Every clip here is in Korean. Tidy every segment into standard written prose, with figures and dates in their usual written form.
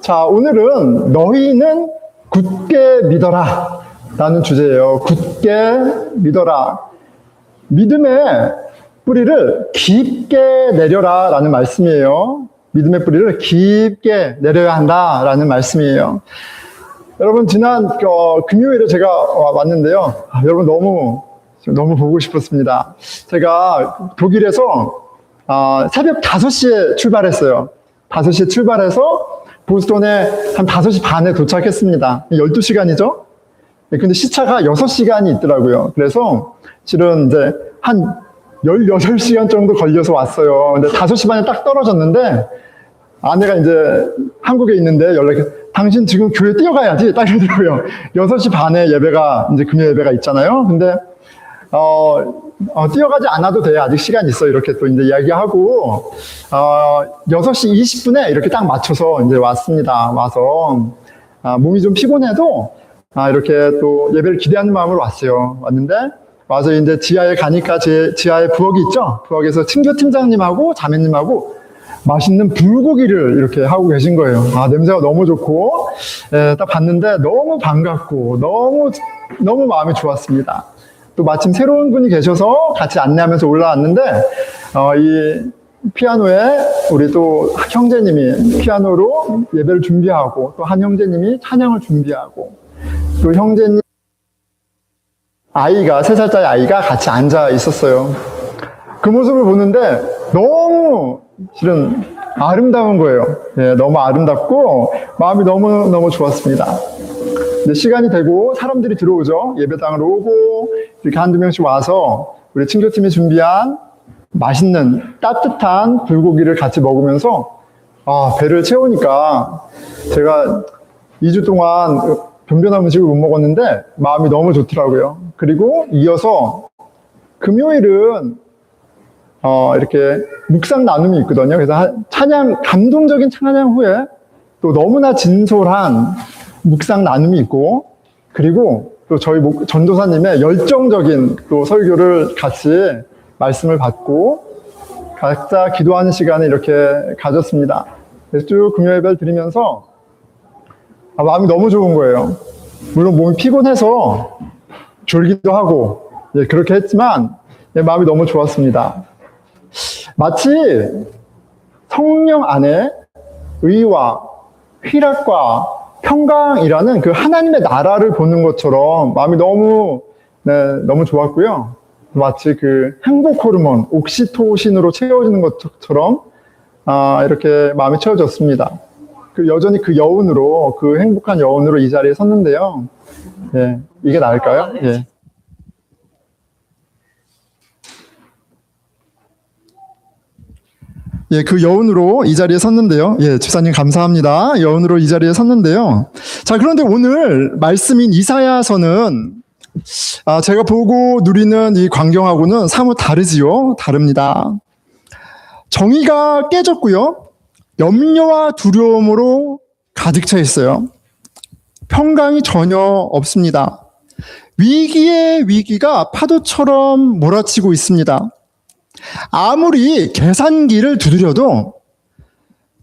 자, 오늘은 너희는 굳게 믿어라 라는 주제예요. 굳게 믿어라. 믿음의 뿌리를 깊게 내려라 라는 말씀이에요. 믿음의 뿌리를 깊게 내려야 한다 라는 말씀이에요. 여러분, 지난 금요일에 제가 왔는데요. 여러분 너무 보고 싶었습니다. 제가 독일에서 새벽 5시에 출발했어요. 5시에 출발해서 보스턴에 한 5시 반에 도착했습니다. 12시간이죠? 근데 시차가 6시간이 있더라고요. 그래서 실은 이제 한 18시간 정도 걸려서 왔어요. 근데 5시 반에 딱 떨어졌는데 아내가 이제 한국에 있는데 연락해, 당신 지금 교회 뛰어가야지 딱 이러더라고요. 6시 반에 예배가, 이제 금요 예배가 있잖아요. 근데 뛰어가지 않아도 돼. 아직 시간 있어. 이렇게 또 이제 이야기하고, 6시 20분에 이렇게 딱 맞춰서 이제 왔습니다. 와서, 몸이 좀 피곤해도, 이렇게 또 예배를 기대하는 마음으로 왔어요. 왔는데, 와서 이제 지하에 가니까 지하에 부엌이 있죠? 부엌에서 친교 팀장님하고 자매님하고 맛있는 불고기를 이렇게 하고 계신 거예요. 냄새가 너무 좋고, 딱 봤는데 너무 반갑고, 너무 마음이 좋았습니다. 또 마침 새로운 분이 계셔서 같이 안내하면서 올라왔는데, 이 피아노에 우리 또 형제님이 피아노로 예배를 준비하고, 또 한 형제님이 찬양을 준비하고, 또 형제님 아이가, 3살짜리 아이가 같이 앉아 있었어요. 그 모습을 보는데 너무 실은 아름다운 거예요. 너무 아름답고 마음이 너무 좋았습니다. 근데 시간이 되고 사람들이 들어오죠. 예배당으로 오고 이렇게 한두 명씩 와서 우리 친교팀이 준비한 맛있는 따뜻한 불고기를 같이 먹으면서 배를 채우니까 제가 2주 동안 변변한 음식을 못 먹었는데 마음이 너무 좋더라고요. 그리고 이어서 금요일은 이렇게 묵상 나눔이 있거든요. 그래서 감동적인 찬양 후에 또 너무나 진솔한 묵상 나눔이 있고, 그리고 또 저희 전도사님의 열정적인 또 설교를 같이 말씀을 받고 각자 기도하는 시간을 이렇게 가졌습니다. 그래서 쭉 금요 예배를 드리면서 마음이 너무 좋은 거예요. 물론 몸이 피곤해서 졸기도 하고 그렇게 했지만 마음이 너무 좋았습니다. 마치 성령 안에 의와 희락과 평강이라는 그 하나님의 나라를 보는 것처럼 마음이 너무 좋았고요. 마치 그 행복 호르몬, 옥시토신으로 채워지는 것처럼 이렇게 마음이 채워졌습니다. 여전히 그 여운으로, 그 행복한 여운으로 이 자리에 섰는데요. 이게 나을까요? 그 여운으로 이 자리에 섰는데요. 집사님 감사합니다. 여운으로 이 자리에 섰는데요. 자, 그런데 오늘 말씀인 이사야서는 제가 보고 누리는 이 광경하고는 사뭇 다르지요. 다릅니다. 정의가 깨졌고요. 염려와 두려움으로 가득 차 있어요. 평강이 전혀 없습니다. 위기의 위기가 파도처럼 몰아치고 있습니다. 아무리 계산기를 두드려도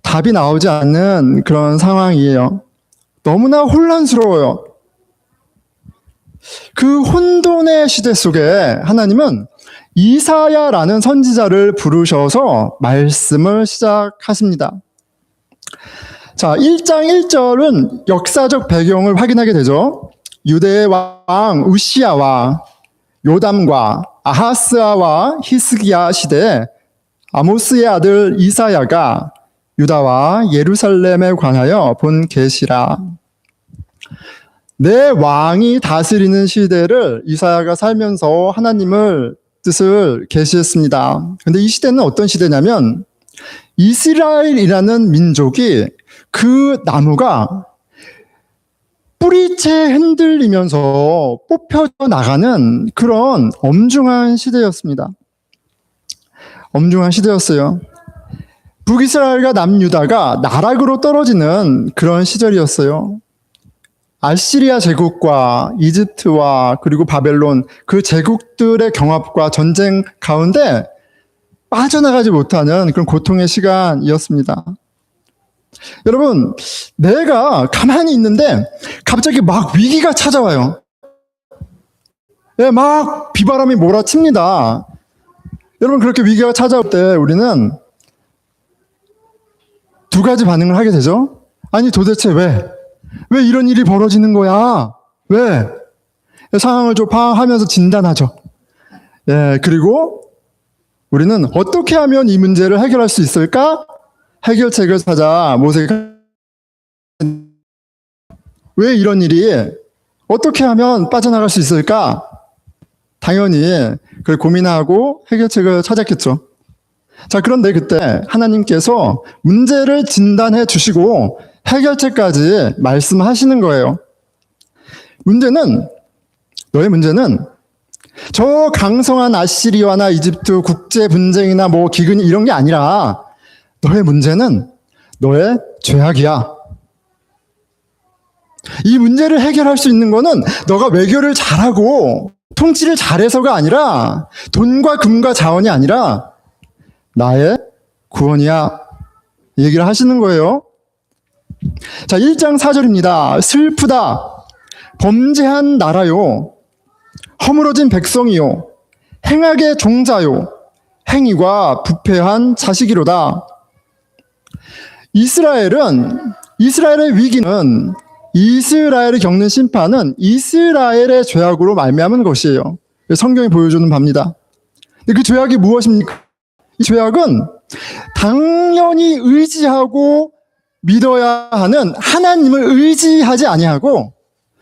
답이 나오지 않는 그런 상황이에요. 너무나 혼란스러워요. 그 혼돈의 시대 속에 하나님은 이사야라는 선지자를 부르셔서 말씀을 시작하십니다. 자, 1장 1절은 역사적 배경을 확인하게 되죠. 유대의 왕 우시야와 요담과 아하스아와 히스기야 시대에 아모스의 아들 이사야가 유다와 예루살렘에 관하여 본 계시라. 내 왕이 다스리는 시대를 이사야가 살면서 하나님을 뜻을 계시했습니다. 근데 이 시대는 어떤 시대냐면 이스라엘이라는 민족이 그 나무가 뿌리채 흔들리면서 뽑혀져 나가는 그런 엄중한 시대였습니다. 엄중한 시대였어요. 북이스라엘과 남유다가 나락으로 떨어지는 그런 시절이었어요. 아시리아 제국과 이집트와 그리고 바벨론 그 제국들의 경합과 전쟁 가운데 빠져나가지 못하는 그런 고통의 시간이었습니다. 여러분, 내가 가만히 있는데 갑자기 막 위기가 찾아와요. 예, 막 비바람이 몰아칩니다. 여러분, 그렇게 위기가 찾아올 때 우리는 두 가지 반응을 하게 되죠. 아니, 도대체 왜 이런 일이 벌어지는 거야? 왜? 상황을 좀 파악하면서 진단하죠. 예, 그리고 우리는 어떻게 하면 이 문제를 해결할 수 있을까? 해결책을 찾아 모세가 왜 이런 일이 어떻게 하면 빠져나갈 수 있을까? 당연히 그걸 고민하고 해결책을 찾았겠죠. 자, 그런데 그때 하나님께서 문제를 진단해 주시고 해결책까지 말씀하시는 거예요. 너의 문제는 저 강성한 아시리아나 이집트 국제 분쟁이나 뭐 기근 이런 게 아니라 너의 문제는 너의 죄악이야. 이 문제를 해결할 수 있는 거는 너가 외교를 잘하고 통치를 잘해서가 아니라 돈과 금과 자원이 아니라 나의 구원이야. 얘기를 하시는 거예요. 자, 1장 4절입니다. 슬프다. 범죄한 나라요. 허물어진 백성이요. 행악의 종자요. 행위가 부패한 자식이로다. 이스라엘의 위기는 이스라엘이 겪는 심판은 이스라엘의 죄악으로 말미암은 것이에요. 성경이 보여주는 바입니다. 그 죄악이 무엇입니까? 이 죄악은 당연히 의지하고 믿어야 하는 하나님을 의지하지 아니하고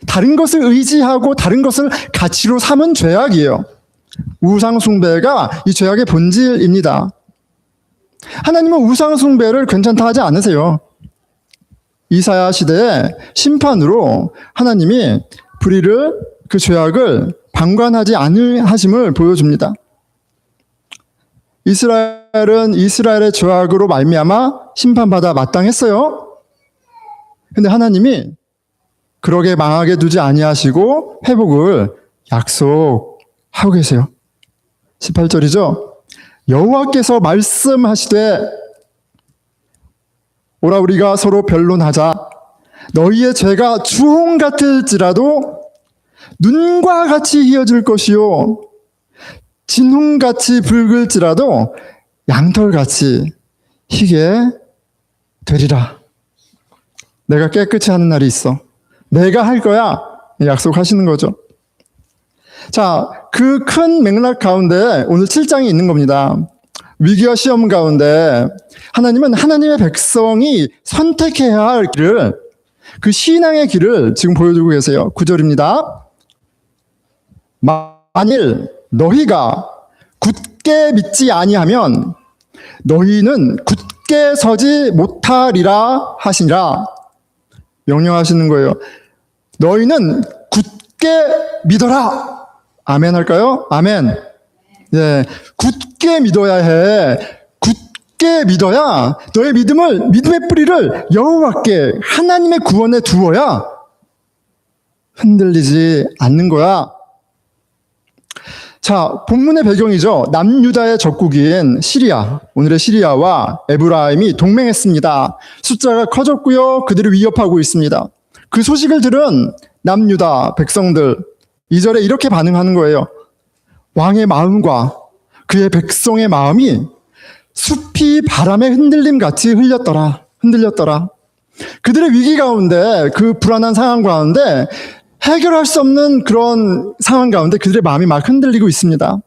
다른 것을 의지하고 다른 것을 가치로 삼은 죄악이에요. 우상 숭배가 이 죄악의 본질입니다. 하나님은 우상 숭배를 괜찮다 하지 않으세요. 이사야 시대의 심판으로 하나님이 그 죄악을 방관하지 않으심을 보여줍니다. 이스라엘은 이스라엘의 죄악으로 말미암아 심판받아 마땅했어요. 근데 하나님이 그러게 망하게 두지 아니하시고 회복을 약속하고 계세요. 18절이죠. 여호와께서 말씀하시되 오라 우리가 서로 변론하자. 너희의 죄가 주홍 같을지라도 눈과 같이 희어질 것이요 진홍같이 붉을지라도 양털같이 희게 되리라. 내가 깨끗이 하는 날이 있어. 내가 할 거야. 약속하시는 거죠. 자, 그 큰 맥락 가운데 오늘 7장이 있는 겁니다. 위기와 시험 가운데 하나님은 하나님의 백성이 선택해야 할 길을, 그 신앙의 길을 지금 보여주고 계세요. 9절입니다. 만일 너희가 굳게 믿지 아니하면 너희는 굳게 서지 못하리라 하시니라. 명령하시는 거예요. 너희는 굳게 믿어라. 아멘 할까요? 아멘. 예, 굳게 믿어야 해. 굳게 믿어야 너의 믿음의 뿌리를 여호와께 하나님의 구원에 두어야 흔들리지 않는 거야. 자, 본문의 배경이죠. 남유다의 적국인 시리아, 오늘의 시리아와 에브라임이 동맹했습니다. 숫자가 커졌고요. 그들을 위협하고 있습니다. 그 소식을 들은 남유다 백성들 2절에 이렇게 반응하는 거예요. 왕의 마음과 그의 백성의 마음이 숲이 바람에 흔들림같이 흔들렸더라. 그들의 위기 가운데, 그 불안한 상황 가운데 해결할 수 없는 그런 상황 가운데 그들의 마음이 막 흔들리고 있습니다.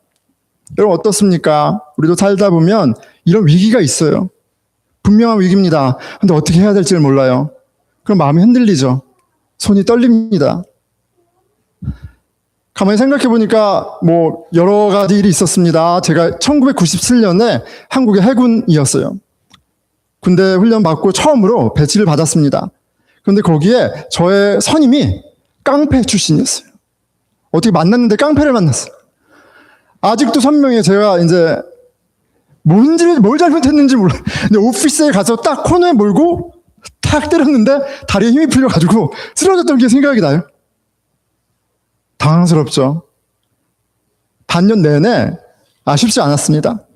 여러분 어떻습니까? 우리도 살다 보면 이런 위기가 있어요. 분명한 위기입니다. 근데 어떻게 해야 될지를 몰라요. 그럼 마음이 흔들리죠. 손이 떨립니다. 가만히 생각해 보니까 뭐 여러 가지 일이 있었습니다. 제가 1997년에 한국의 해군이었어요. 군대 훈련 받고 처음으로 배치를 받았습니다. 그런데 거기에 저의 선임이 깡패 출신이었어요. 어떻게 만났는데 깡패를 만났어요. 아직도 선명해. 제가 이제 뭘 잘못했는지 몰라요. 근데 오피스에 가서 딱 코너에 몰고 탁 때렸는데 다리에 힘이 풀려가지고 쓰러졌던 게 생각이 나요. 당황스럽죠. 반년 내내 쉽지 않았습니다.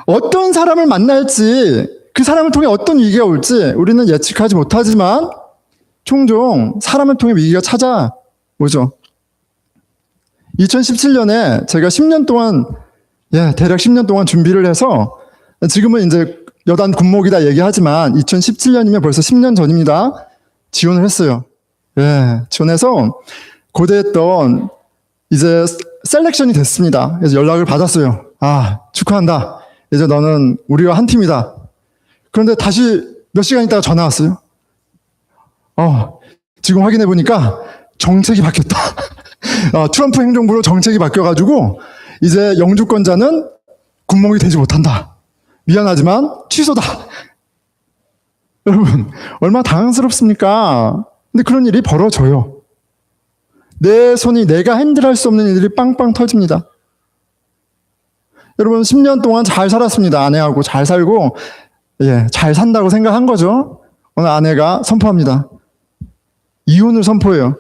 어떤 사람을 만날지, 그 사람을 통해 어떤 위기가 올지 우리는 예측하지 못하지만 종종 사람을 통해 위기가 찾아오죠. 2017년에 제가 10년 동안, 대략 10년 동안 준비를 해서, 지금은 이제 여단 군목이다 얘기하지만 2017년이면 벌써 10년 전입니다. 지원을 했어요. 지원해서 고대했던 이제 셀렉션이 됐습니다. 그래서 연락을 받았어요. 축하한다. 이제 너는 우리와 한 팀이다. 그런데 다시 몇 시간 있다가 전화 왔어요. 지금 확인해 보니까 정책이 바뀌었다. 트럼프 행정부로 정책이 바뀌어가지고 이제 영주권자는 군목이 되지 못한다. 미안하지만 취소다. 여러분, 얼마나 당황스럽습니까? 근데 그런 일이 벌어져요. 내 손이 내가 핸들할 수 없는 일들이 빵빵 터집니다. 여러분, 10년 동안 잘 살았습니다. 아내하고 잘 살고, 잘 산다고 생각한 거죠. 오늘 아내가 선포합니다. 이혼을 선포해요.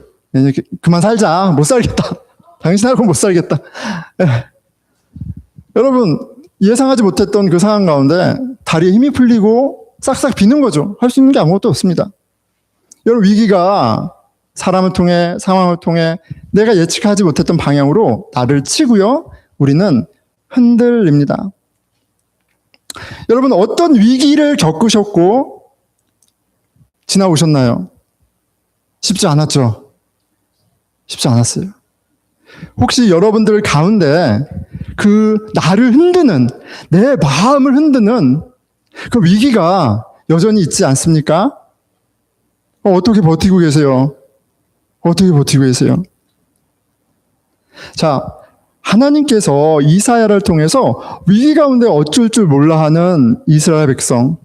그만 살자. 못 살겠다. 당신하고 못 살겠다. 여러분, 예상하지 못했던 그 상황 가운데 다리에 힘이 풀리고 싹싹 비는 거죠. 할 수 있는 게 아무것도 없습니다. 여러분, 위기가 사람을 통해, 상황을 통해 내가 예측하지 못했던 방향으로 나를 치고요. 우리는 흔들립니다. 여러분, 어떤 위기를 겪으셨고 지나오셨나요? 쉽지 않았죠? 쉽지 않았어요. 혹시 여러분들 가운데 그 나를 흔드는, 내 마음을 흔드는 그 위기가 여전히 있지 않습니까? 어떻게 버티고 계세요? 어떻게 버티고 계세요? 자, 하나님께서 이사야를 통해서 위기 가운데 어쩔 줄 몰라 하는 이스라엘 백성,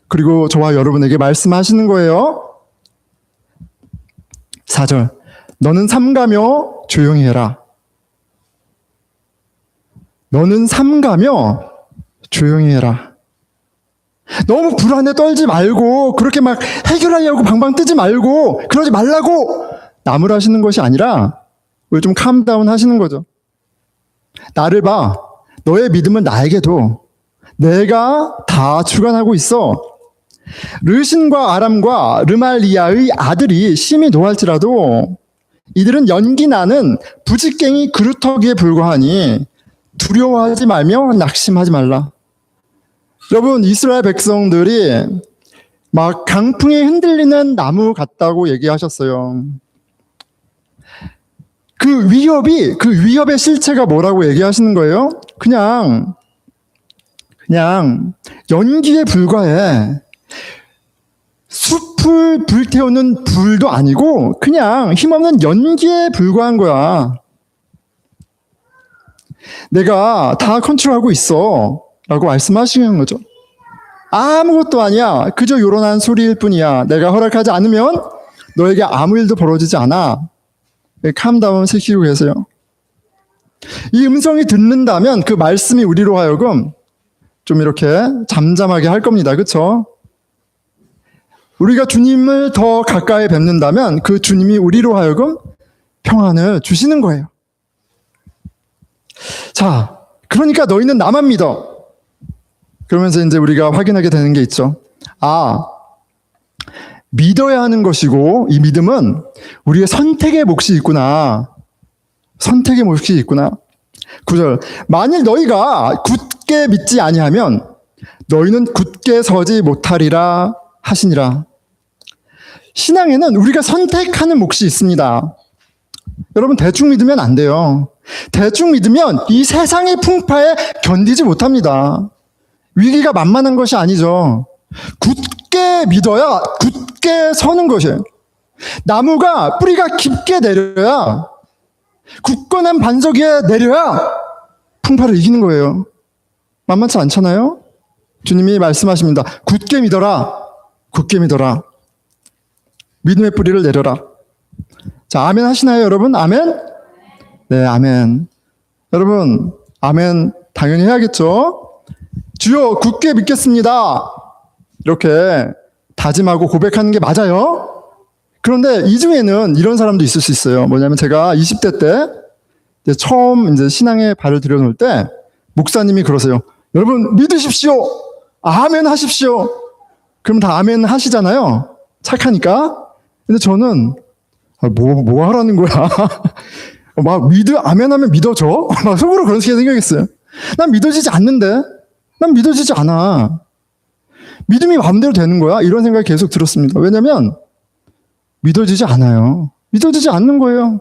그리고 저와 여러분에게 말씀하시는 거예요. 4절, 너는 삼가며 조용히 해라. 너는 삼가며 조용히 해라. 너무 불안에 떨지 말고 그렇게 막 해결하려고 방방 뜨지 말고 그러지 말라고 나무라시는 것이 아니라 우리 좀 캄다운 하시는 거죠. 나를 봐. 너의 믿음은 나에게 둬. 내가 다 주관하고 있어. 르신과 아람과 르말리아의 아들이 심히 노할지라도 이들은 연기 나는 부직갱이 그루터기에 불과하니 두려워하지 말며 낙심하지 말라. 여러분, 이스라엘 백성들이 막 강풍에 흔들리는 나무 같다고 얘기하셨어요. 그 위협의 실체가 뭐라고 얘기하시는 거예요? 그냥 연기에 불과해. 숲을 불태우는 불도 아니고 그냥 힘없는 연기에 불과한 거야. 내가 다 컨트롤하고 있어 라고 말씀하시는 거죠. 아무것도 아니야. 그저 요란한 소리일 뿐이야. 내가 허락하지 않으면 너에게 아무 일도 벌어지지 않아. 캄다운 시키고 계세요. 이 음성이 듣는다면 그 말씀이 우리로 하여금 좀 이렇게 잠잠하게 할 겁니다. 그렇죠? 우리가 주님을 더 가까이 뵙는다면 그 주님이 우리로 하여금 평안을 주시는 거예요. 자, 그러니까 너희는 나만 믿어. 그러면서 이제 우리가 확인하게 되는 게 있죠. 믿어야 하는 것이고 이 믿음은 우리의 선택의 몫이 있구나. 선택의 몫이 있구나. 9절, 만일 너희가 굳게 믿지 아니하면 너희는 굳게 서지 못하리라 하시니라. 신앙에는 우리가 선택하는 몫이 있습니다. 여러분, 대충 믿으면 안 돼요. 대충 믿으면 이 세상의 풍파에 견디지 못합니다. 위기가 만만한 것이 아니죠. 굳게 믿어야 굳게 서는 것이에요. 나무가 뿌리가 깊게 내려야, 굳건한 반석 위에 내려야 풍파를 이기는 거예요. 만만치 않잖아요? 주님이 말씀하십니다. 굳게 믿어라. 굳게 믿어라. 믿음의 뿌리를 내려라. 자, 아멘 하시나요, 여러분? 아멘? 네, 아멘. 여러분, 아멘 당연히 해야겠죠? 주여, 굳게 믿겠습니다. 이렇게 다짐하고 고백하는 게 맞아요. 그런데 이 중에는 이런 사람도 있을 수 있어요. 뭐냐면 제가 20대 때 처음 이제 신앙에 발을 들여놓을 때 목사님이 그러세요. 여러분 믿으십시오. 아멘 하십시오. 그럼 다 아멘 하시잖아요. 착하니까. 근데 저는 뭐 하라는 거야. 막 아멘 하면 믿어져? 막 속으로 그런 식의 생각했어요. 난 믿어지지 않는데? 난 믿어지지 않아. 믿음이 마음대로 되는 거야? 이런 생각이 계속 들었습니다. 왜냐면 믿어지지 않아요. 믿어지지 않는 거예요.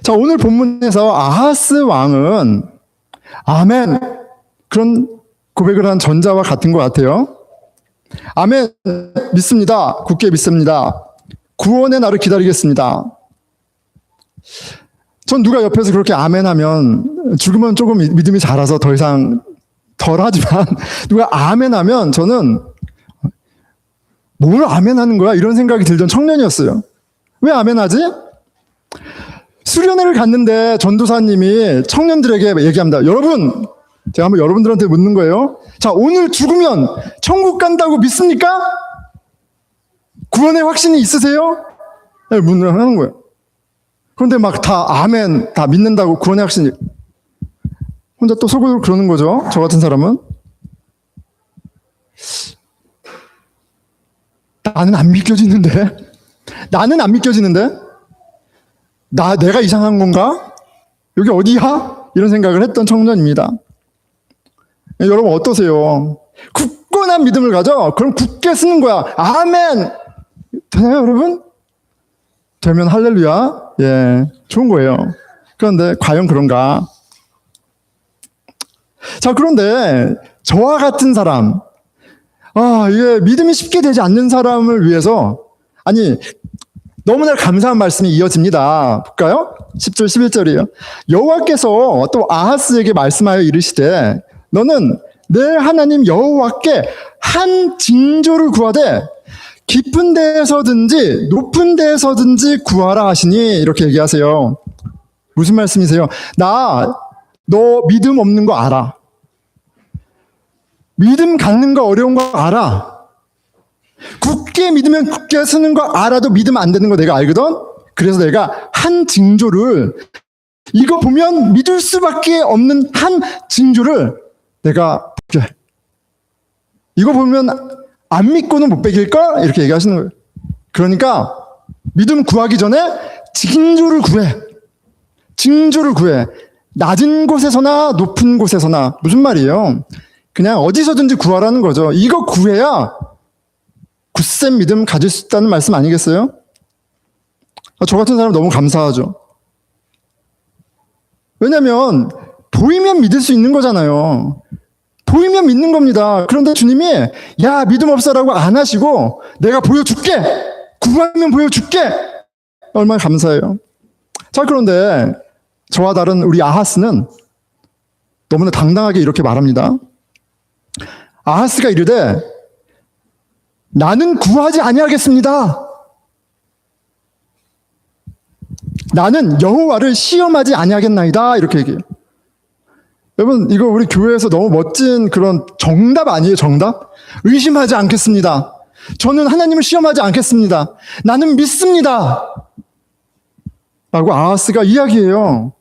자, 오늘 본문에서 아하스 왕은 아멘 그런 고백을 한 전자와 같은 것 같아요. 아멘 믿습니다. 굳게 믿습니다. 구원의 날을 기다리겠습니다. 전 누가 옆에서 그렇게 아멘 하면 죽으면 조금 믿음이 자라서 더 이상 덜 하지만 누가 아멘 하면 저는 뭘 아멘 하는 거야? 이런 생각이 들던 청년이었어요. 왜 아멘 하지? 수련회를 갔는데 전도사님이 청년들에게 얘기합니다. 여러분, 제가 한번 여러분들한테 묻는 거예요. 자, 오늘 죽으면 천국 간다고 믿습니까? 구원의 확신이 있으세요? 네, 묻는 하는 거예요. 그런데 막 다 아멘, 다 믿는다고 구원의 확신이. 혼자 또 속으로 그러는 거죠. 저 같은 사람은. 나는 안 믿겨지는데? 나는 안 믿겨지는데? 내가 이상한 건가? 여기 어디야? 이런 생각을 했던 청년입니다. 여러분 어떠세요? 굳건한 믿음을 가져? 그럼 굳게 쓰는 거야. 아멘! 되나요, 여러분? 되면 할렐루야. 예, 좋은 거예요. 그런데 과연 그런가? 자, 그런데 저와 같은 사람, 이게 믿음이 쉽게 되지 않는 사람을 위해서, 너무나 감사한 말씀이 이어집니다. 볼까요? 10절, 11절이에요. 여호와께서 또 아하스에게 말씀하여 이르시되 너는 내 하나님 여호와께 한 징조를 구하되 깊은 데에서든지 높은 데에서든지 구하라 하시니 이렇게 얘기하세요. 무슨 말씀이세요? 너 믿음 없는 거 알아. 믿음 갖는 거 어려운 거 알아. 굳게 믿으면 굳게 쓰는 거 알아도 믿으면 안 되는 거 내가 알거든? 그래서 내가 한 징조를, 이거 보면 믿을 수밖에 없는 한 징조를 내가 볼게. 이거 보면 안 믿고는 못 베길까? 이렇게 얘기하시는 거예요. 그러니까 믿음 구하기 전에 징조를 구해. 징조를 구해. 낮은 곳에서나 높은 곳에서나. 무슨 말이에요? 그냥 어디서든지 구하라는 거죠. 이거 구해야 굳센 믿음 가질 수 있다는 말씀 아니겠어요? 저 같은 사람 너무 감사하죠. 왜냐하면 보이면 믿을 수 있는 거잖아요. 보이면 믿는 겁니다. 그런데 주님이 야 믿음 없어라고 안 하시고 내가 보여줄게. 구하면 보여줄게. 얼마나 감사해요. 자, 그런데 저와 다른 우리 아하스는 너무나 당당하게 이렇게 말합니다. 아하스가 이르되 나는 구하지 아니하겠습니다. 나는 여호와를 시험하지 아니하겠나이다. 이렇게 얘기해요. 여러분, 이거 우리 교회에서 너무 멋진 그런 정답 아니에요? 정답? 의심하지 않겠습니다. 저는 하나님을 시험하지 않겠습니다. 나는 믿습니다. 라고 아하스가 이야기해요.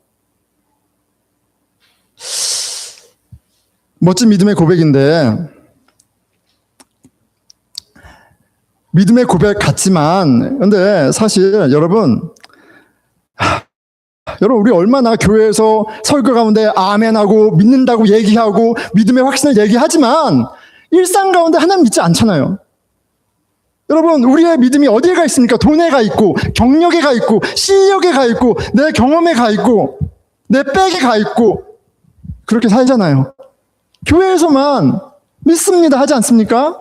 멋진 믿음의 고백인데 믿음의 고백 같지만 근데 사실 여러분 우리 얼마나 교회에서 설교 가운데 아멘하고 믿는다고 얘기하고 믿음의 확신을 얘기하지만 일상 가운데 하나님 믿지 않잖아요. 여러분 우리의 믿음이 어디에 가 있습니까? 돈에 가 있고 경력에 가 있고 실력에 가 있고 내 경험에 가 있고 내 백에 가 있고 그렇게 살잖아요. 교회에서만 믿습니다 하지 않습니까?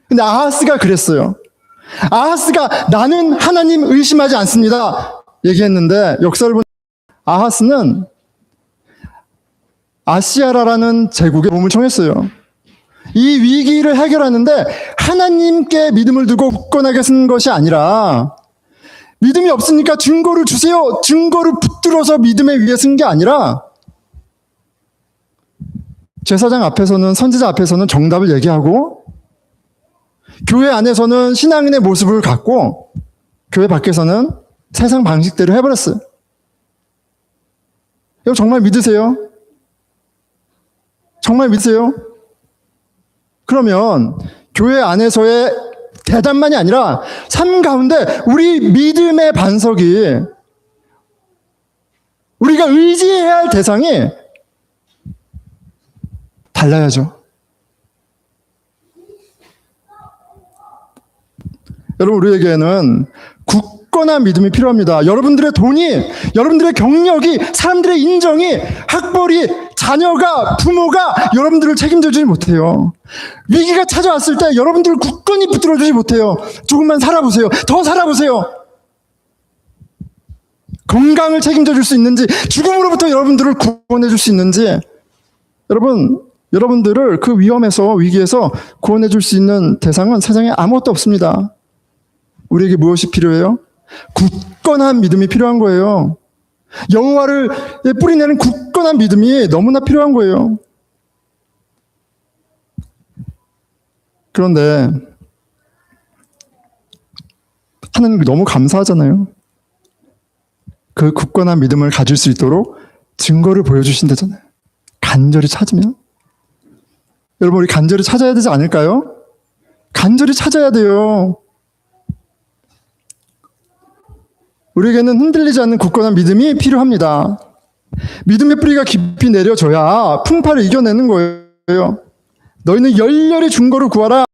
근데 아하스가 그랬어요. 아하스가 나는 하나님 의심하지 않습니다 얘기했는데 역사를 보면 아하스는 아시아라라는 제국에 도움을 청했어요. 이 위기를 해결하는데 하나님께 믿음을 두고 굳건하게 쓴 것이 아니라 믿음이 없으니까 증거를 주세요. 증거를 붙들어서 믿음에 위에 쓴 게 아니라 제사장 앞에서는 선지자 앞에서는 정답을 얘기하고 교회 안에서는 신앙인의 모습을 갖고 교회 밖에서는 세상 방식대로 해버렸어요. 이거 정말 믿으세요? 정말 믿으세요? 그러면 교회 안에서의 대담만이 아니라 삶 가운데 우리 믿음의 반석이, 우리가 의지해야 할 대상이 달라야죠. 여러분, 우리에게는 굳건한 믿음이 필요합니다. 여러분들의 돈이, 여러분들의 경력이, 사람들의 인정이, 학벌이, 자녀가, 부모가 여러분들을 책임져 주지 못해요. 위기가 찾아왔을 때 여러분들을 굳건히 붙들어 주지 못해요. 조금만 살아보세요. 더 살아보세요. 건강을 책임져 줄 수 있는지, 죽음으로부터 여러분들을 구원해 줄 수 있는지, 여러분들을 그 위기에서 구원해 줄 수 있는 대상은 세상에 아무것도 없습니다. 우리에게 무엇이 필요해요? 굳건한 믿음이 필요한 거예요. 여호와를 뿌리내는 굳건한 믿음이 너무나 필요한 거예요. 그런데 하나님 너무 감사하잖아요. 그 굳건한 믿음을 가질 수 있도록 증거를 보여주신다잖아요. 간절히 찾으면. 여러분, 우리 간절히 찾아야 되지 않을까요? 간절히 찾아야 돼요. 우리에게는 흔들리지 않는 굳건한 믿음이 필요합니다. 믿음의 뿌리가 깊이 내려져야 풍파를 이겨내는 거예요. 너희는 열렬히 증거를 구하라.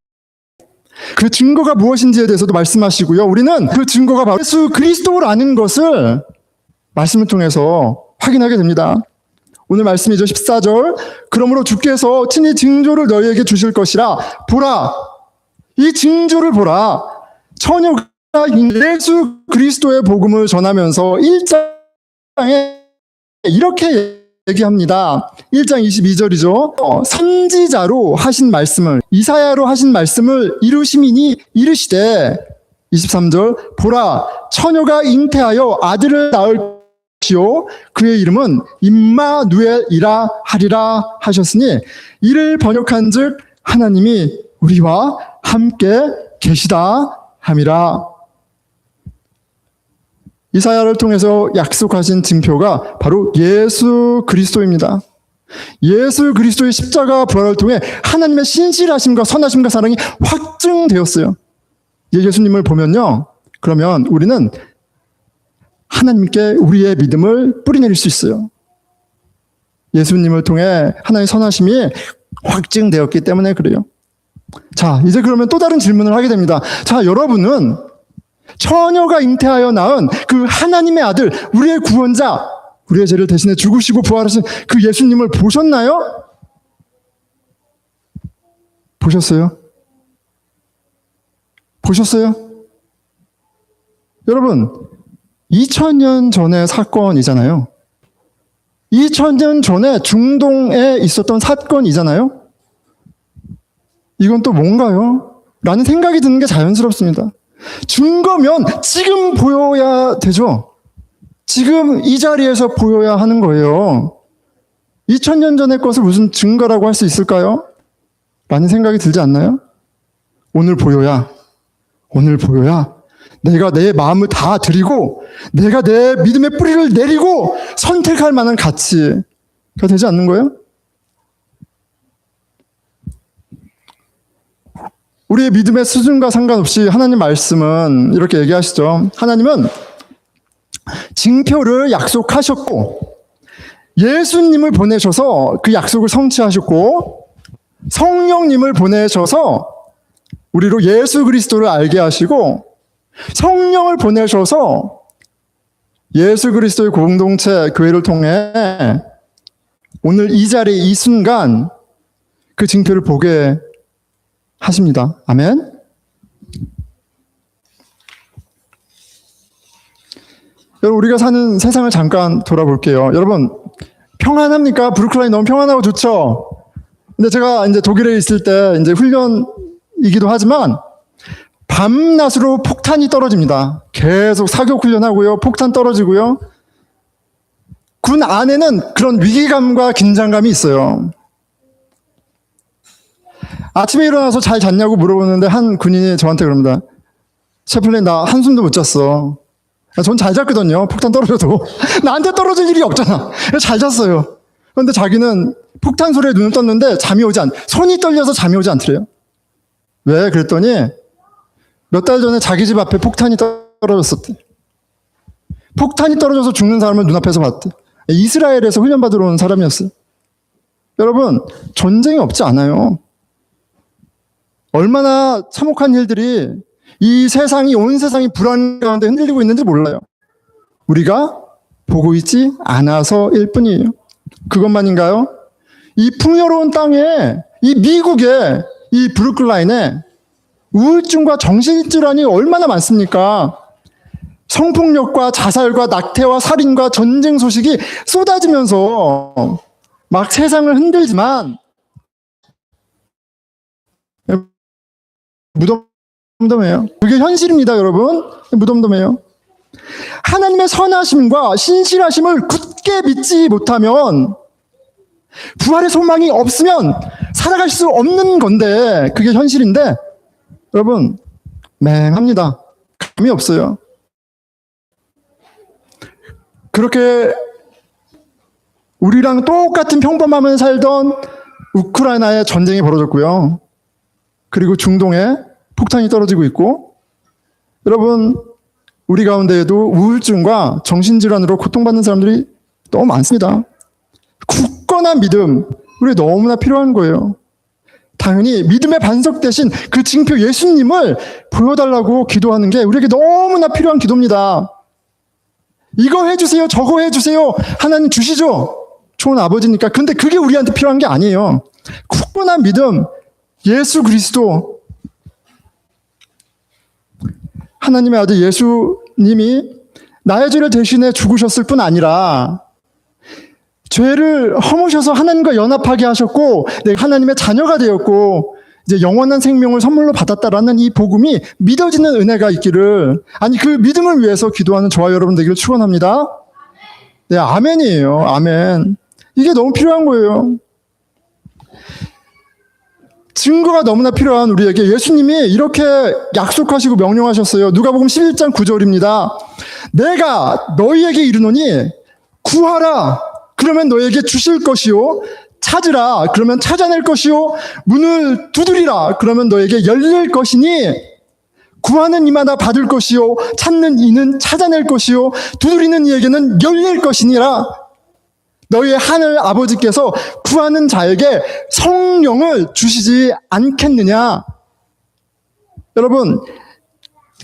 그 증거가 무엇인지에 대해서도 말씀하시고요. 우리는 그 증거가 바로 예수 그리스도라는 것을 말씀을 통해서 확인하게 됩니다. 오늘 말씀이죠. 14절. 그러므로 주께서 친히 징조를 너희에게 주실 것이라. 보라. 이 징조를 보라. 처녀가 예수 그리스도의 복음을 전하면서 1장에 이렇게 얘기합니다. 1장 22절이죠. 선지자로 하신 말씀을, 이사야로 하신 말씀을 이루시미니 이르시되 23절. 보라, 처녀가 잉태하여 아들을 낳을 것이요 그의 이름은 임마누엘이라 하리라 하셨으니, 이를 번역한즉 하나님이 우리와 함께 계시다 함이라. 이사야를 통해서 약속하신 징표가 바로 예수 그리스도입니다. 예수 그리스도의 십자가 부활을 통해 하나님의 신실하심과 선하심과 사랑이 확증되었어요. 예수님을 보면요, 그러면 우리는 하나님께 우리의 믿음을 뿌리내릴 수 있어요. 예수님을 통해 하나님의 선하심이 확증되었기 때문에 그래요. 자, 이제 그러면 또 다른 질문을 하게 됩니다. 자, 여러분은 처녀가 잉태하여 낳은 그 하나님의 아들, 우리의 구원자, 우리의 죄를 대신해 죽으시고 부활하신 그 예수님을 보셨나요? 보셨어요? 보셨어요? 여러분, 2000년 전의 사건이잖아요. 2000년 전에 중동에 있었던 사건이잖아요. 이건 또 뭔가요? 라는 생각이 드는 게 자연스럽습니다. 증거면 지금 보여야 되죠. 지금 이 자리에서 보여야 하는 거예요. 2000년 전의 것을 무슨 증거라고 할 수 있을까요? 라는 생각이 들지 않나요? 오늘 보여야 내가 내 마음을 다 드리고 내가 내 믿음의 뿌리를 내리고 선택할 만한 가치가 되지 않는 거예요? 우리의 믿음의 수준과 상관없이 하나님 말씀은 이렇게 얘기하시죠. 하나님은 징표를 약속하셨고 예수님을 보내셔서 그 약속을 성취하셨고 성령님을 보내셔서 우리로 예수 그리스도를 알게 하시고 성령을 보내셔서 예수 그리스도의 공동체 교회를 통해 오늘 이 자리 이 순간 그 징표를 보게 하십니다. 아멘. 여러분, 우리가 사는 세상을 잠깐 돌아볼게요. 여러분, 평안합니까? 브루클라인 너무 평안하고 좋죠? 근데 제가 이제 독일에 있을 때 이제 훈련이기도 하지만 밤낮으로 폭탄이 떨어집니다. 계속 사격 훈련하고요. 폭탄 떨어지고요. 군 안에는 그런 위기감과 긴장감이 있어요. 아침에 일어나서 잘 잤냐고 물어보는데 한 군인이 저한테 그럽니다. 채플린, 나 한숨도 못 잤어. 전 잘 잤거든요. 폭탄 떨어져도. 나한테 떨어질 일이 없잖아. 잘 잤어요. 그런데 자기는 폭탄 소리에 눈을 떴는데 손이 떨려서 잠이 오지 않더래요. 왜? 그랬더니 몇 달 전에 자기 집 앞에 폭탄이 떨어졌었대. 폭탄이 떨어져서 죽는 사람을 눈앞에서 봤대. 이스라엘에서 훈련받으러 온 사람이었어요. 여러분, 전쟁이 없지 않아요. 얼마나 참혹한 일들이 온 세상이 불안 가운데 흔들리고 있는지 몰라요. 우리가 보고 있지 않아서일 뿐이에요. 그것만인가요? 이 풍요로운 땅에, 이 미국의 이 브루클라인에 우울증과 정신질환이 얼마나 많습니까? 성폭력과 자살과 낙태와 살인과 전쟁 소식이 쏟아지면서 막 세상을 흔들지만 무덤덤해요. 그게 현실입니다, 여러분. 무덤덤해요. 하나님의 선하심과 신실하심을 굳게 믿지 못하면, 부활의 소망이 없으면 살아갈 수 없는 건데, 그게 현실인데, 여러분, 맹합니다. 감이 없어요. 그렇게 우리랑 똑같은 평범함을 살던 우크라이나에 전쟁이 벌어졌고요. 그리고 중동에 폭탄이 떨어지고 있고, 여러분, 우리 가운데에도 우울증과 정신질환으로 고통받는 사람들이 너무 많습니다. 굳건한 믿음, 우리 너무나 필요한 거예요. 당연히 믿음의 반석 대신 그 징표 예수님을 보여달라고 기도하는 게 우리에게 너무나 필요한 기도입니다. 이거 해주세요, 저거 해주세요. 하나님 주시죠. 좋은 아버지니까. 근데 그게 우리한테 필요한 게 아니에요. 굳건한 믿음, 예수 그리스도, 하나님의 아들 예수님이 나의 죄를 대신해 죽으셨을 뿐 아니라 죄를 허무셔서 하나님과 연합하게 하셨고, 내가 하나님의 자녀가 되었고, 이제 영원한 생명을 선물로 받았다라는 이 복음이 믿어지는 은혜가 있기를, 아니 그 믿음을 위해서 기도하는 저와 여러분 되기를 축원합니다. 네, 아멘이에요. 아멘. 이게 너무 필요한 거예요. 증거가 너무나 필요한 우리에게 예수님이 이렇게 약속하시고 명령하셨어요. 누가복음 11장 9절입니다. 내가 너희에게 이르노니 구하라, 그러면 너희에게 주실 것이요, 찾으라, 그러면 찾아낼 것이요, 문을 두드리라, 그러면 너희에게 열릴 것이니, 구하는 이마다 받을 것이요, 찾는 이는 찾아낼 것이요, 두드리는 이에게는 열릴 것이니라. 너희의 하늘 아버지께서 구하는 자에게 성령을 주시지 않겠느냐. 여러분,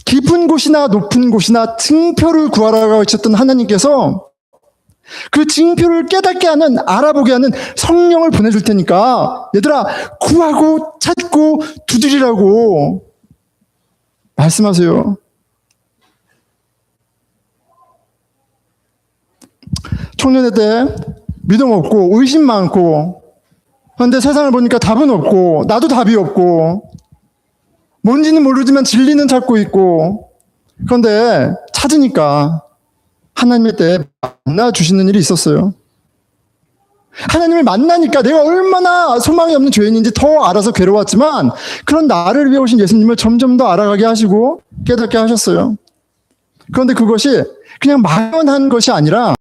깊은 곳이나 높은 곳이나 징표를 구하라고 하셨던 하나님께서 그 징표를 깨닫게 하는, 알아보게 하는 성령을 보내줄 테니까 얘들아 구하고 찾고 두드리라고 말씀하세요. 청년회 때 믿음 없고 의심 많고, 그런데 세상을 보니까 답은 없고 나도 답이 없고 뭔지는 모르지만 진리는 찾고 있고, 그런데 찾으니까 하나님의 때에 만나주시는 일이 있었어요. 하나님을 만나니까 내가 얼마나 소망이 없는 죄인인지 더 알아서 괴로웠지만, 그런 나를 위해 오신 예수님을 점점 더 알아가게 하시고 깨닫게 하셨어요. 그런데 그것이 그냥 막연한 것이 아니라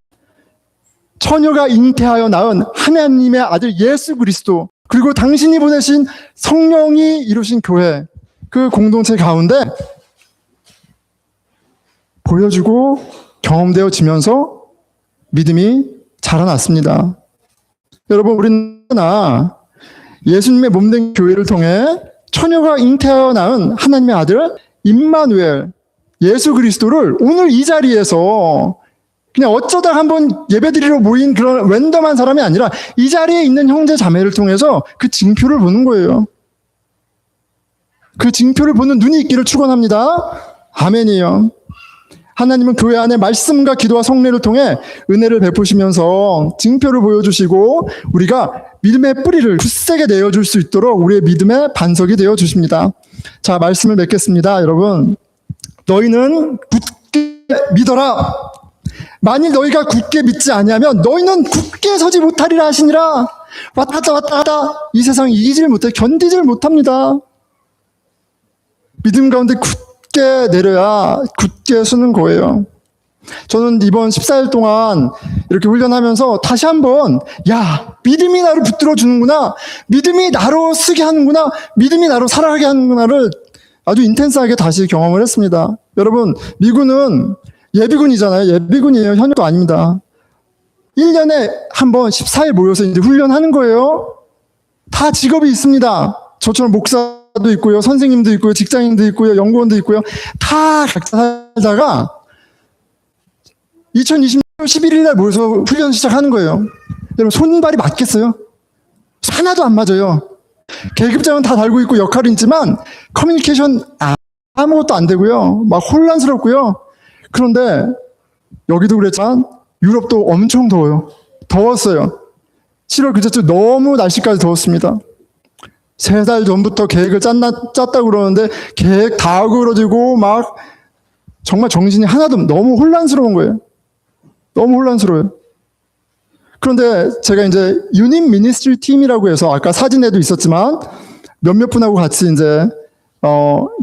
처녀가 잉태하여 낳은 하나님의 아들 예수 그리스도, 그리고 당신이 보내신 성령이 이루신 교회, 그 공동체 가운데 보여주고 경험되어지면서 믿음이 자라났습니다. 여러분, 우리는 예수님의 몸된 교회를 통해 처녀가 잉태하여 낳은 하나님의 아들 임마누엘 예수 그리스도를 오늘 이 자리에서 그냥 어쩌다 한번 예배드리러 모인 그런 랜덤한 사람이 아니라 이 자리에 있는 형제 자매를 통해서 그 징표를 보는 거예요. 그 징표를 보는 눈이 있기를 축원합니다. 아멘이요. 하나님은 교회 안에 말씀과 기도와 성례를 통해 은혜를 베푸시면서 징표를 보여주시고 우리가 믿음의 뿌리를 굳세게 내어줄 수 있도록 우리의 믿음의 반석이 되어주십니다. 자, 말씀을 맺겠습니다. 여러분, 너희는 굳게 믿어라. 만일 너희가 굳게 믿지 아니하면 너희는 굳게 서지 못하리라 하시니라. 왔다 갔다 이 세상 이기질 못해, 견디질 못합니다. 믿음 가운데 굳게 내려야 굳게 서는 거예요. 저는 이번 14일 동안 이렇게 훈련하면서 다시 한번, 야, 믿음이 나를 붙들어 주는구나. 믿음이 나로 쓰게 하는구나. 믿음이 나로 살아가게 하는구나를 아주 인텐스하게 다시 경험을 했습니다. 여러분, 미군은 예비군이잖아요. 예비군이에요. 현역도 아닙니다. 1년에 한 번 14일 모여서 이제 훈련하는 거예요. 다 직업이 있습니다. 저처럼 목사도 있고요. 선생님도 있고요. 직장인도 있고요. 연구원도 있고요. 다 각자 살다가 2020년 11일 날 모여서 훈련 시작하는 거예요. 여러분, 손발이 맞겠어요? 하나도 안 맞아요. 계급장은 다 달고 있고 역할이 있지만 커뮤니케이션 아무것도 안 되고요. 막 혼란스럽고요. 그런데 여기도 그랬지만 유럽도 엄청 더워요. 더웠어요. 7월 그제 주 너무 날씨까지 더웠습니다. 3달 전부터 계획을 짰다고 그러는데 계획 다 어그러지고 막 정말 정신이 하나도 너무 혼란스러운 거예요. 너무 혼란스러워요. 그런데 제가 이제 유닛 미니스트리 팀이라고 해서 아까 사진에도 있었지만 몇몇 분하고 같이 이제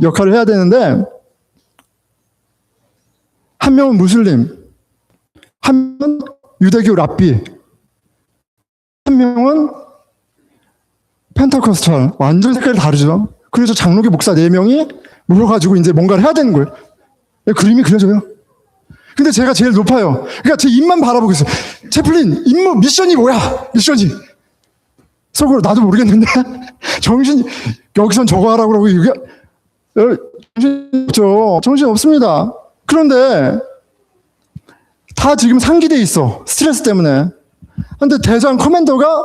역할을 해야 되는데 한 명은 무슬림, 한 명은 유대교 랍비, 한 명은 펜타코스탈. 완전 색깔이 다르죠. 그래서 장로교 목사 4명이 모여가지고 이제 뭔가를 해야 되는 거예요. 그림이 그려져요. 근데 제가 제일 높아요. 그러니까 제 입만 바라보고 있어요. 채플린, 임무, 미션이 뭐야? 미션이. 속으로 나도 모르겠는데. 정신, 여기선 저거 하라고 그러고, 이게, 정신 없죠. 정신 없습니다. 그런데, 다 지금 상기돼 있어. 스트레스 때문에. 근데 대장 커맨더가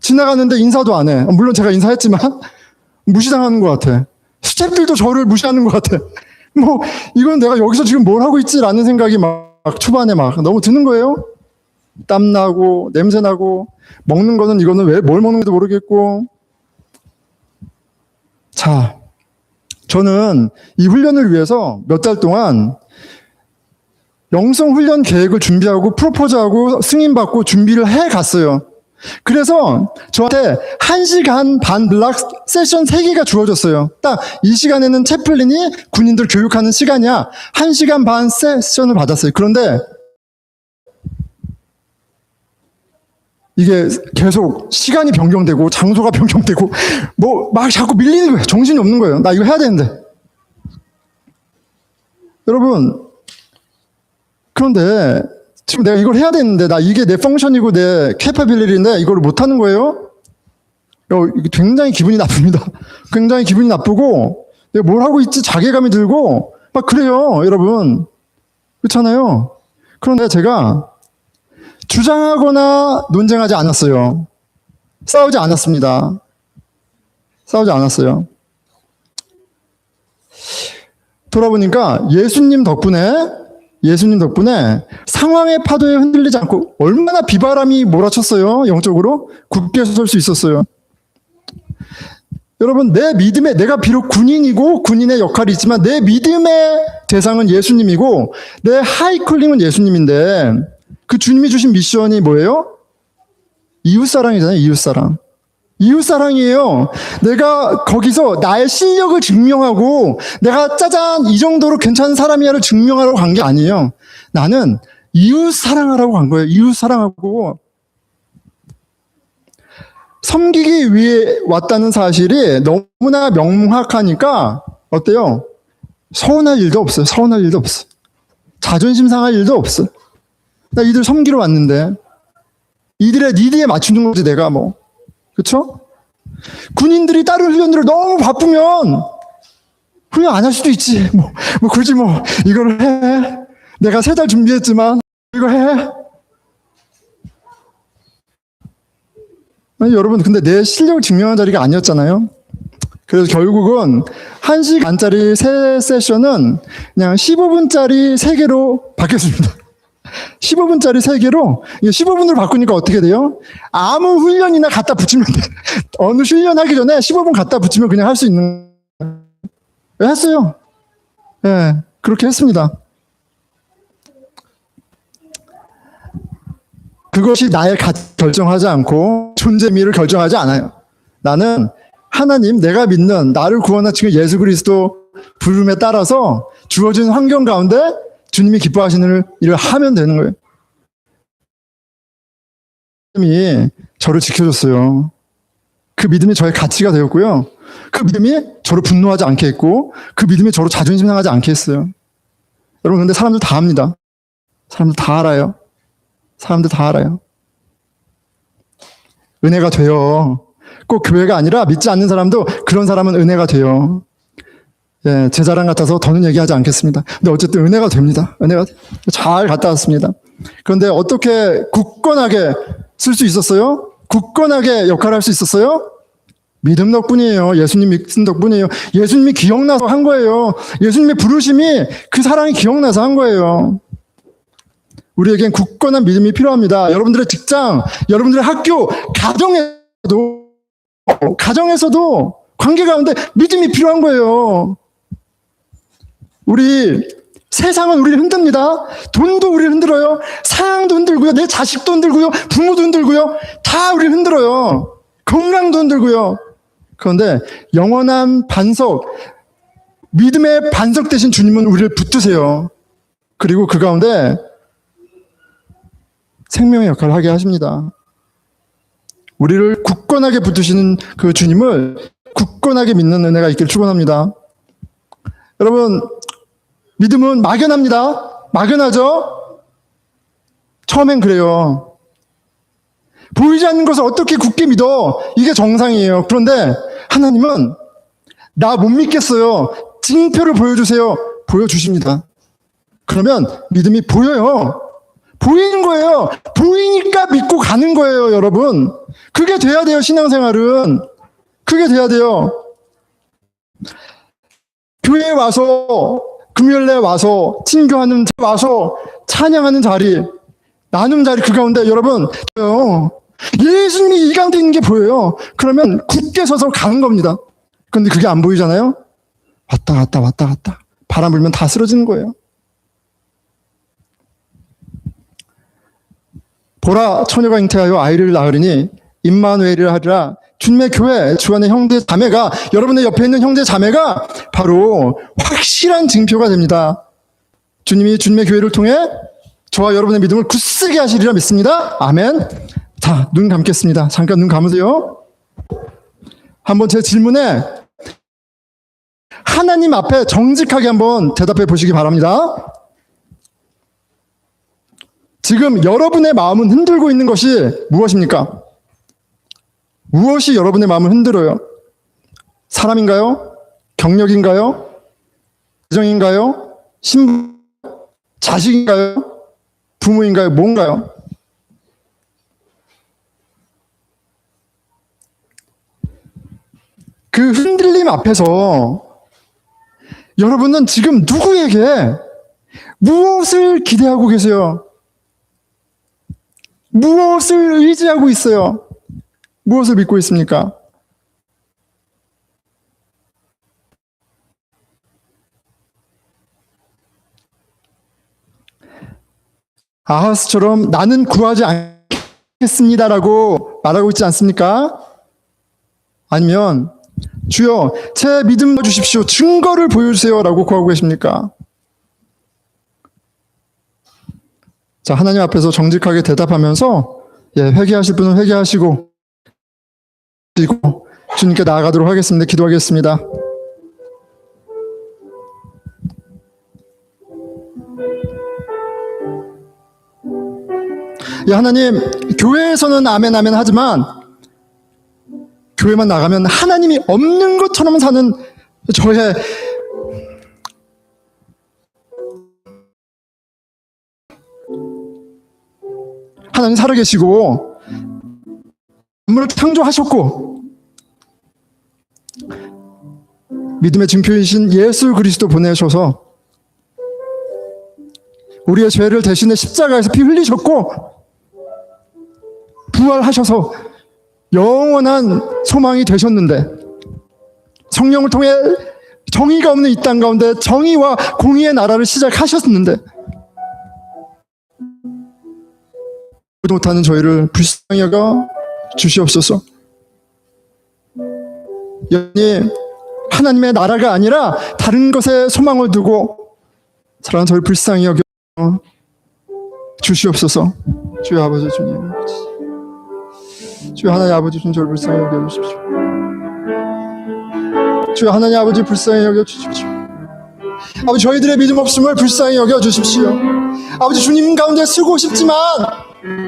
지나가는데 인사도 안 해. 물론 제가 인사했지만, 무시당하는 것 같아. 스태프들도 저를 무시하는 것 같아. 뭐 이건 내가 여기서 지금 뭘 하고 있지라는 생각이 막 초반에 막 너무 드는 거예요. 땀 나고 냄새 나고 먹는 거는 이거는 왜 뭘 먹는지도 모르겠고. 자, 저는 이 훈련을 위해서 몇 달 동안 영성 훈련 계획을 준비하고 프로포즈하고 승인받고 준비를 해 갔어요. 그래서 저한테 1시간 반 블락 세션 3개가 주어졌어요. 딱 이 시간에는 채플린이 군인들 교육하는 시간이야. 1시간 반 세션을 받았어요. 그런데 이게 계속 시간이 변경되고 장소가 변경되고 뭐 막 자꾸 밀리는 거예요. 정신이 없는 거예요. 나 이거 해야 되는데. 여러분, 그런데 지금 내가 이걸 해야 되는데 나 이게 내 펑션이고 내 캐파빌리티인데 이걸 못하는 거예요? 이게 굉장히 기분이 나쁩니다. 굉장히 기분이 나쁘고 내가 뭘 하고 있지 자괴감이 들고 막 그래요. 여러분, 그렇잖아요. 그런데 제가 주장하거나 논쟁하지 않았어요. 싸우지 않았습니다. 싸우지 않았어요. 돌아보니까 예수님 덕분에 상황의 파도에 흔들리지 않고 얼마나 비바람이 몰아쳤어요. 영적으로 굳게 설 수 있었어요. 여러분, 내 믿음에, 내가 비록 군인이고 군인의 역할이 있지만 내 믿음의 대상은 예수님이고 내 하이콜링은 예수님인데 그 주님이 주신 미션이 뭐예요? 이웃사랑이잖아요. 이웃사랑. 이웃사랑이에요. 내가 거기서 나의 실력을 증명하고 내가 짜잔 이 정도로 괜찮은 사람이야를 증명하려고 간 게 아니에요. 나는 이웃사랑하라고 간 거예요. 이웃사랑하고 섬기기 위해 왔다는 사실이 너무나 명확하니까 어때요? 서운할 일도 없어요. 서운할 일도 없어. 자존심 상할 일도 없어. 나 이들 섬기러 왔는데 이들의 니드에 맞추는 거지 내가 뭐. 그렇죠? 군인들이 다른 훈련들을 너무 바쁘면 훈련 안 할 수도 있지. 뭐 그러지 뭐. 이거를 해. 내가 3달 준비했지만 이거 해. 아니, 여러분, 근데 내 실력을 증명한 자리가 아니었잖아요. 그래서 결국은 1시간짜리 3세션은 그냥 15분짜리 3개로 바뀌었습니다. 15분짜리 3개로 15분으로 바꾸니까 어떻게 돼요? 아무 훈련이나 갖다 붙이면 돼. 어느 훈련하기 전에 15분 갖다 붙이면 그냥 할 수 있는 거예요. 했어요. 예, 네, 그렇게 했습니다. 그것이 나의 가치 결정하지 않고 존재미를 결정하지 않아요. 나는 하나님, 내가 믿는 나를 구원하신 예수 그리스도 부름에 따라서 주어진 환경 가운데 주님이 기뻐하시는 일을 하면 되는 거예요. 믿음이 저를 지켜줬어요. 그 믿음이 저의 가치가 되었고요. 그 믿음이 저를 분노하지 않게 했고, 그 믿음이 저를 자존심 상하지 않게 했어요. 여러분, 근데 사람들 다 압니다. 사람들 다 알아요. 사람들 다 알아요. 은혜가 돼요. 꼭 교회가 아니라 믿지 않는 사람도 그런 사람은 은혜가 돼요. 예, 제 자랑 같아서 더는 얘기하지 않겠습니다. 근데 어쨌든 은혜가 됩니다. 은혜가 잘 갔다 왔습니다. 그런데 어떻게 굳건하게 쓸 수 있었어요? 굳건하게 역할을 할 수 있었어요? 믿음 덕분이에요. 예수님 믿음 덕분이에요. 예수님이 기억나서 한 거예요. 예수님의 부르심이 그 사랑이 기억나서 한 거예요. 우리에겐 굳건한 믿음이 필요합니다. 여러분들의 직장, 여러분들의 학교, 가정에서도 관계 가운데 믿음이 필요한 거예요. 세상은 우리를 흔듭니다. 돈도 우리를 흔들어요. 사랑도 흔들고요. 내 자식도 흔들고요. 부모도 흔들고요. 다 우리를 흔들어요. 건강도 흔들고요. 그런데 영원한 반석, 믿음의 반석 대신 주님은 우리를 붙드세요. 그리고 그 가운데 생명의 역할을 하게 하십니다. 우리를 굳건하게 붙드시는 그 주님을 굳건하게 믿는 은혜가 있기를 축원합니다. 여러분, 믿음은 막연합니다. 막연하죠? 처음엔 그래요. 보이지 않는 것을 어떻게 굳게 믿어? 이게 정상이에요. 그런데 하나님은 나 못 믿겠어요. 징표를 보여주세요. 보여주십니다. 그러면 믿음이 보여요. 보이는 거예요. 보이니까 믿고 가는 거예요, 여러분. 그게 돼야 돼요, 신앙생활은. 그게 돼야 돼요. 교회에 와서, 금요일에 와서, 친교하는 와서, 찬양하는 자리, 나눔 자리 그 가운데 여러분, 예수님이 이 가운데 있는 게 보여요. 그러면 굳게 서서 가는 겁니다. 그런데 그게 안 보이잖아요? 왔다 갔다. 바람 불면 다 쓰러지는 거예요. 보라, 처녀가 잉태하여 아이를 낳으리니 임마누엘이라 하리라. 주님의 교회, 주 안의 형제 자매가, 여러분의 옆에 있는 형제 자매가 바로 확실한 징표가 됩니다. 주님이 주님의 교회를 통해 저와 여러분의 믿음을 굳세게 하시리라 믿습니다. 아멘. 자, 눈 감겠습니다. 잠깐 눈 감으세요. 한번 제 질문에 하나님 앞에 정직하게 한번 대답해 보시기 바랍니다. 지금 여러분의 마음은 흔들고 있는 것이 무엇입니까? 무엇이 여러분의 마음을 흔들어요? 사람인가요? 경력인가요? 가정인가요? 신부, 자식인가요? 부모인가요? 뭔가요? 그 흔들림 앞에서 여러분은 지금 누구에게 무엇을 기대하고 계세요? 무엇을 의지하고 있어요? 무엇을 믿고 있습니까? 아하스처럼 나는 구하지 않겠습니다라고 말하고 있지 않습니까? 아니면 주여 제 믿음 주십시오. 증거를 보여주세요라고 구하고 계십니까? 자, 하나님 앞에서 정직하게 대답하면서 회개하실 분은 회개하시고 주님께 나아가도록 하겠습니다. 기도하겠습니다. 하나님, 교회에서는 아멘 아멘 하지만 교회만 나가면 하나님이 없는 것처럼 사는 저의 하나님 살아계시고 만물을 창조하셨고 믿음의 증표이신 예수 그리스도 보내셔서 우리의 죄를 대신해 십자가에서 피 흘리셨고 부활하셔서 영원한 소망이 되셨는데 성령을 통해 정의가 없는 이 땅 가운데 정의와 공의의 나라를 시작하셨는데 못하는 저희를 불쌍히 여겨 주시옵소서. 여러분이 하나님의 나라가 아니라 다른 것에 소망을 두고 사랑하는 저희를 불쌍히 여겨 주시옵소서. 주여 아버지 주님, 주여 하나님 아버지 주님 저를 불쌍히 여겨주십시오. 주여 하나님 아버지 불쌍히 여겨주십시오. 아버지 저희들의 믿음 없음을 불쌍히 여겨주십시오. 아버지 주님 가운데 쓰고 싶지만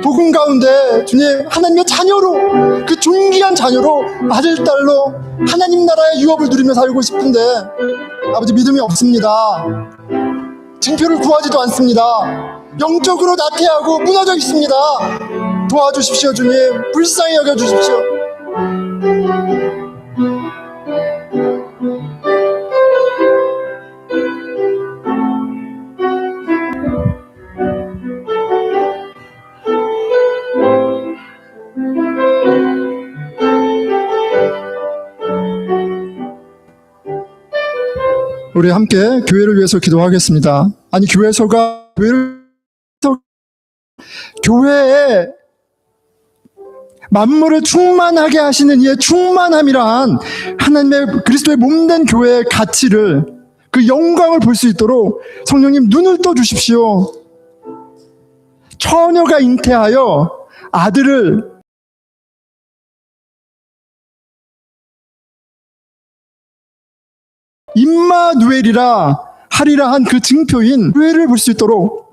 복음 가운데 주님 하나님의 자녀로, 그 존귀한 자녀로, 아들 딸로 하나님 나라의 유업을 누리며 살고 싶은데 아버지 믿음이 없습니다. 징표를 구하지도 않습니다. 영적으로 나태하고 무너져 있습니다. 도와주십시오. 주님 불쌍히 여겨주십시오. 우리 함께 교회를 위해서 기도하겠습니다. 아니 교회에 만물을 충만하게 하시는 이의 충만함이란 하나님의 그리스도의 몸된 교회의 가치를, 그 영광을 볼 수 있도록 성령님 눈을 떠 주십시오. 처녀가 잉태하여 아들을 임마누엘이라 하리라 한 그 증표인 교회를 볼 수 있도록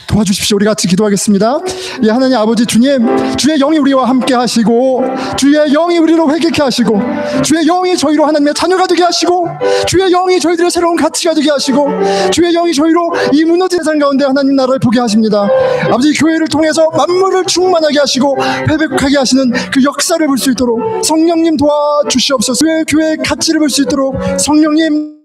도와주십시오. 우리 같이 기도하겠습니다. 예, 하나님 아버지 주님, 주의 영이 우리와 함께 하시고, 주의 영이 우리로 회개케 하시고, 주의 영이 저희로 하나님의 자녀가 되게 하시고, 주의 영이 저희들의 새로운 가치가 되게 하시고, 주의 영이 저희로 이 무너진 세상 가운데 하나님 나라를 보게 하십니다. 아버지 교회를 통해서 만물을 충만하게 하시고 회복하게 하시는 그 역사를 볼 수 있도록 성령님 도와주시옵소서. 교회의 가치를 볼 수 있도록 성령님